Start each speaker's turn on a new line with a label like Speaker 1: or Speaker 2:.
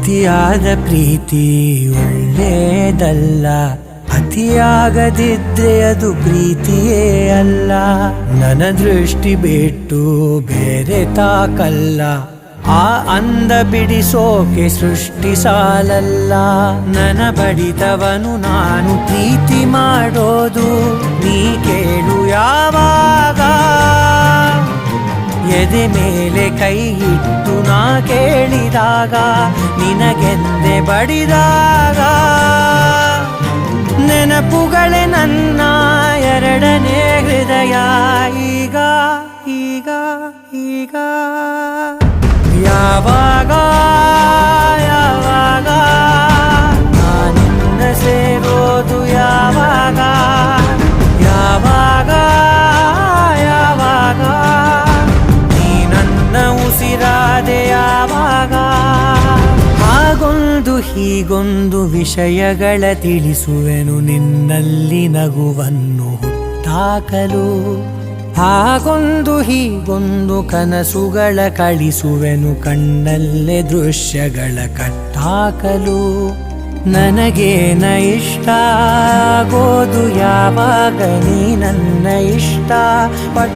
Speaker 1: ಅತಿಯಾದ ಪ್ರೀತಿ ಒಳ್ಳೆಯದಲ್ಲ, ಅತಿಯಾಗದಿದ್ರೆ ಅದು ಪ್ರೀತಿಯೇ ಅಲ್ಲ. ನನ್ನ ದೃಷ್ಟಿ ಬಿಟ್ಟು ಬೇರೆ ತಾಕಲ್ಲ, ಆ ಅಂದ ಬಿಡಿಸೋಕೆ ಸೃಷ್ಟಿ ಸಾಲಲ್ಲ. ನನ್ನ ಬಡಿತವನು ನಾನು ಪ್ರೀತಿ ಮಾಡೋದು ನೀ ಕೇಳು ಯಾವಾಗ. ಎದೆ ಮೇಲೆ ಕೈ ಇಟ್ಟು ನಾ ಕೇಳಿದಾಗ, ನಿನಗೆಂದೆ ಬಡಿದಾಗ, ನೆನಪುಗಳೇ ನನ್ನ ಎರಡನೇ ಹೃದಯ. ಈಗ ಈಗ ಈಗ ಯಾವಾಗ ಯಾವಾಗ ನಾನಿನ್ನ ಸೇರೋದು, ಯಾವಾಗ ಯಾವಾಗ ಯಾವಾಗ ನೀ ನನ್ನ ಉಸಿರಾದೆ, ಯಾವಾಗ. ಹಾಗೊಂದು ಹೀಗೊಂದು ವಿಷಯಗಳ ತಿಳಿಸುವೆನು, ನಿನ್ನಲ್ಲಿ ನಗುವನ್ನು ಹುಟ್ಟಾಕಲು. ಹಾಗೊಂದು ಹೀಗೊಂದು ಕನಸುಗಳ ಕಳಿಸುವೆನು, ಕಣ್ಣಲ್ಲೇ ದೃಶ್ಯಗಳ ಕಟ್ಟಾಕಲು. ನನಗೇನ ಇಷ್ಟ ಆಗೋದು ಯಾವಾಗ, ನೀ ನನ್ನ ಇಷ್ಟ